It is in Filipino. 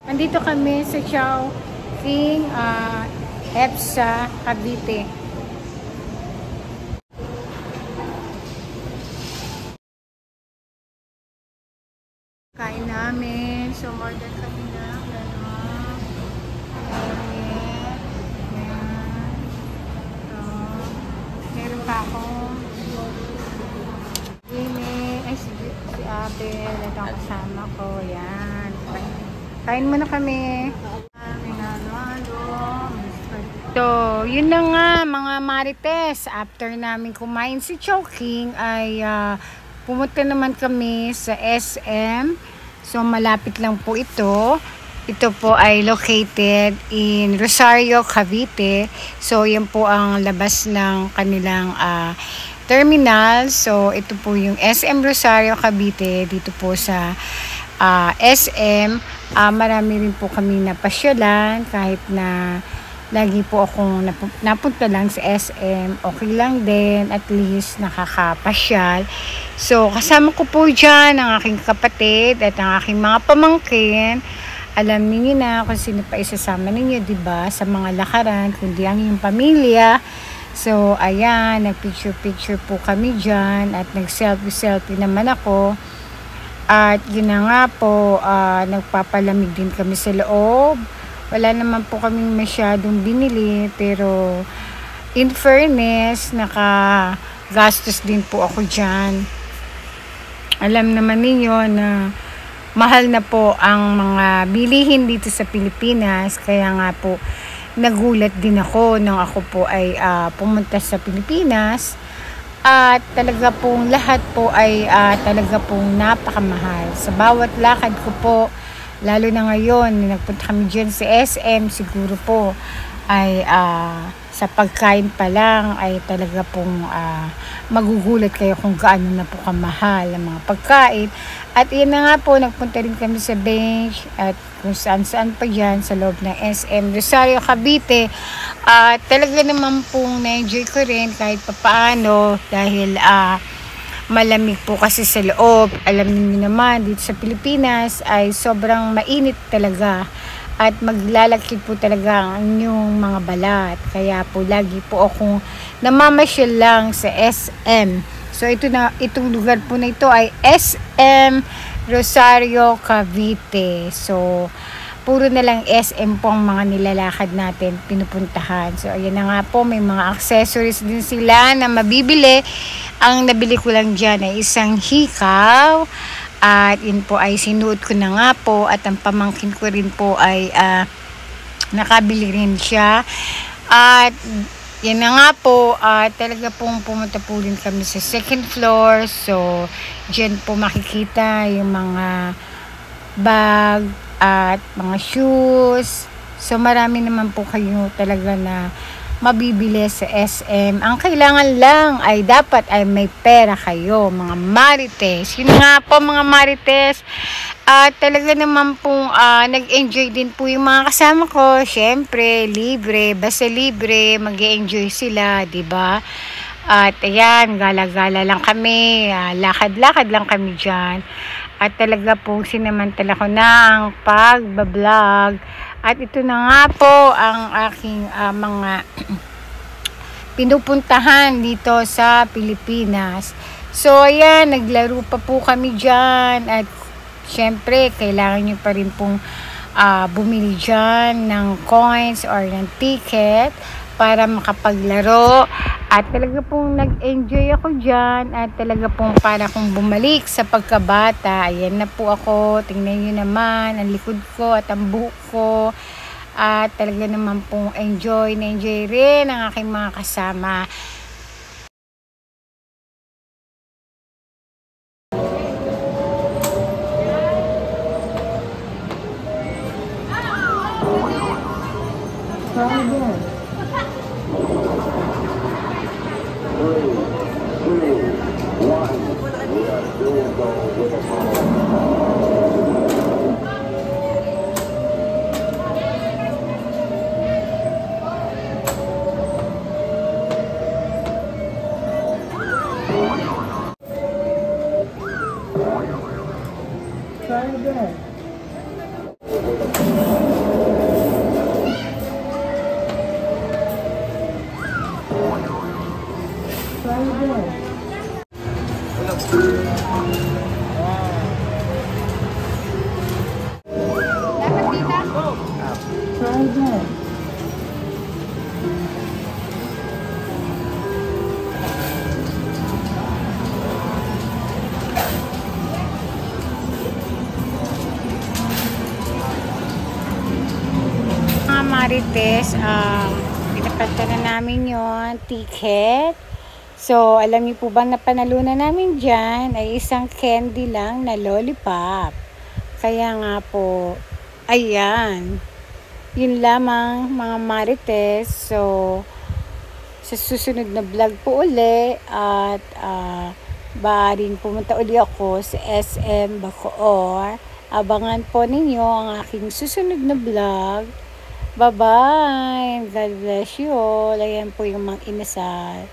Nandito kami sa Chowking, EPSA, Cavite. Kain namin. So, order kami ng gano'n. Meron pa ako. Si Abel. Ito ang kasama ko. Yan. Kain muna kami. So, yun lang nga mga marites. After namin kumain si Chowking ay pumunta naman kami sa SM. So, malapit lang po ito. Ito po ay located in Rosario, Cavite. So, yan po ang labas ng kanilang terminal. So, ito po yung SM Rosario, Cavite. Dito po sa SM. Marami rin po kami napasyalan kahit na lagi po akong napunta lang sa SM. Okay lang din, at least nakakapasyal. So, kasama ko po dyan ang aking kapatid at ang aking mga pamangkin. Alam niyo na kung sino pa isasama ninyo, diba? Sa mga lakaran, kundi ang iyong pamilya. So, ayan, nag-picture-picture po kami dyan at nag-selfie-selfie naman ako. At yun na nga po, nagpapalamig din kami sa loob. Wala naman po kaming masyadong binili, pero in fairness, nakagastos din po ako dyan. Alam naman ninyo na mahal na po ang mga bilihin dito sa Pilipinas, kaya nga po nagulat din ako nung ako po ay pumunta sa Pilipinas. At talaga pong lahat po ay talaga pong napakamahal. Sa bawat lakad ko po, lalo na ngayon, nagpunta kami dyan sa SM, siguro po ay sa pagkain pa lang ay talaga pong magugulat kayo kung gaano na po kamahal ang mga pagkain. At yun na nga po, nagpunta rin kami sa bench at kung saan-saan pa dyan sa loob ng SM Rosario, Cavite. Talaga naman pong na-enjoy ko rin kahit papaano dahil malamig po kasi sa loob. Alam niyo naman, dito sa Pilipinas ay sobrang mainit talaga at maglalakit po talaga ang inyong mga balat. Kaya po lagi po akong namamasyal lang sa SM. So itong lugar po na ito ay SM Rosario, Cavite. So puro na lang SM po ang mga nilalakad natin, pinupuntahan. So ayan na nga po, may mga accessories din sila na mabibili. Ang nabili ko lang dyan ay isang hikaw. At yun po ay sinuot ko na nga po. At ang pamangkin ko rin po ay nakabili rin siya. At yan na nga po, talaga pong pumunta po rin kami sa second floor. So dyan po makikita yung mga bag at mga shoes. So marami naman po kayo talaga na mabibili sa SM. Ang kailangan lang ay dapat ay may pera kayo, mga marites. Yun nga po mga marites. Talaga naman pong nag-enjoy din po yung mga kasama ko. Syempre, libre, basta libre, mag-enjoy sila, diba? At ayan, gala-gala lang kami, lakad-lakad lang kami dyan. At talaga pong sinamantala ko na ang pagbablog. At ito na nga po ang aking mga pinupuntahan dito sa Pilipinas. So ayan, naglaro pa po kami dyan. At syempre, kailangan nyo pa rin pong bumili dyan ng coins or ng ticket para makapaglaro. At talaga pong nag-enjoy ako dyan. At talaga pong para kong bumalik sa pagkabata. Ayan na po ako. Tingnan nyo naman ang likod ko at ang buhok ko. At talaga naman pong enjoy rin ang aking mga kasama. Try again. tayo dyan. Mga Marites, pinapalta na namin yon ticket. So, alam niyo po ba na panalunan namin dyan ay isang candy lang na lollipop. Kaya nga po, ayan. Yun lamang mga Marites. So, sa susunod na vlog po uli at baaring pumunta uli ako sa SM Bacoor. Abangan po ninyo ang aking susunod na vlog. Bye-bye. God bless you all. Ayan po yung mga inasal.